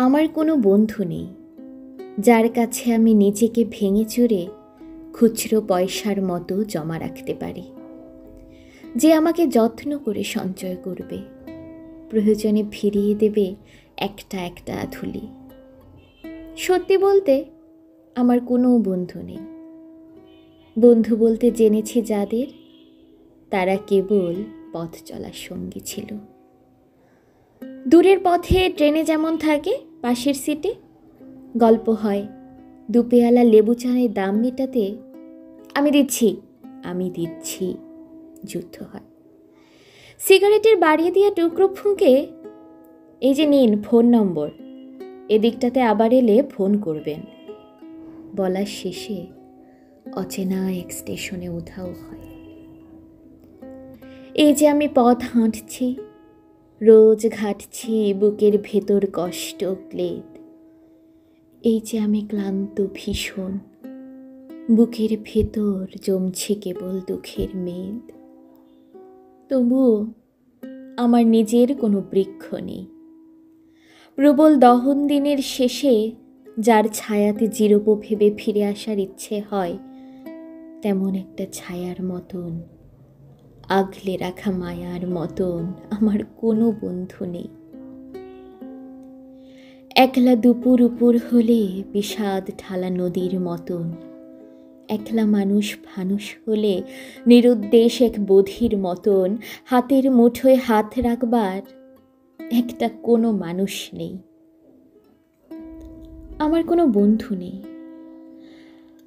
আমার কোনো বন্ধু নেই যার কাছে আমি নিজেকে ভেঙে চুরে খুচরো পয়সার মতো জমা রাখতে পারি, যে আমাকে যত্ন করে সঞ্চয় করবে, প্রয়োজনে ফিরিয়ে দেবে একটা একটা আধুলি। সত্যি বলতে আমার কোনো বন্ধু নেই। বন্ধু বলতে জেনেছি যাদের, তারা কেবল পথ চলার সঙ্গী ছিল। দূরের পথে ট্রেনে যেমন থাকে পাশের সিটে, গল্প হয়, দুপেয়ালা লেবু চায়ের দাম মেটাতে আমি দিচ্ছি যুদ্ধ হয়। সিগারেটের বাড়িয়ে দিয়া টুকরো ফুঁকে, এই যে নিন ফোন নম্বর, এদিকটাতে আবার এলে ফোন করবেন, বলার শেষে অচেনা এক স্টেশনে উধাও হয়। এই যে আমি পথ হাঁটছি, রোজ ঘাটছি বুকের ভেতর কষ্ট ক্লেদ। এই যে আমি ক্লান্ত ভীষণ, বুকের ভেতর জমছে কেবল দুঃখের মেদ। তবুও আমার নিজের কোনো বৃক্ষ নেই। প্রবল দহন দিনের শেষে যার ছায়াতে জিরোপ ভেবে ফিরে আসার ইচ্ছে হয়, তেমন একটা ছায়ার মতন, আগলে রাখা মায়ার মতন আমার কোনো বন্ধু নেই। একলা দুপুর উপর হলে বিষাদ ঢালা নদীর মতন, একলা মানুষ ফানুষ হলে নিরুদ্দেশ এক বধির মতন, হাতের মুঠোয় হাত রাখবার একটা কোনো মানুষ নেই। আমার কোনো বন্ধু নেই।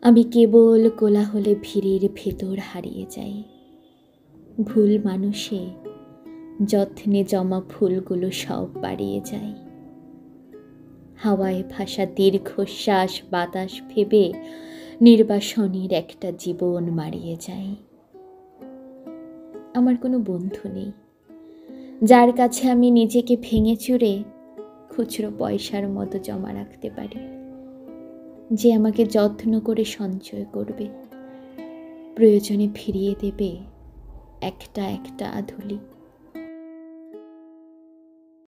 আমি কেবল কোলাহলে ভিড়ের ভেতর হারিয়ে যাই। ভুল মানুষে যত্নে জমা ফুলগুলো সব বাড়িয়ে যায়। হাওয়ায় ভাসা দীর্ঘশ্বাস বাতাস ভেবে নির্বাসনের একটা জীবন মারিয়ে যায়। আমার কোনো বন্ধু নেই যার কাছে আমি নিজেকে ভেঙে চুরে খুচরো পয়সার মতো জমা রাখতে পারি, যে আমাকে যত্ন করে সঞ্চয় করবে, প্রয়োজনে ফিরিয়ে দেবে একটা একটা আধুলি।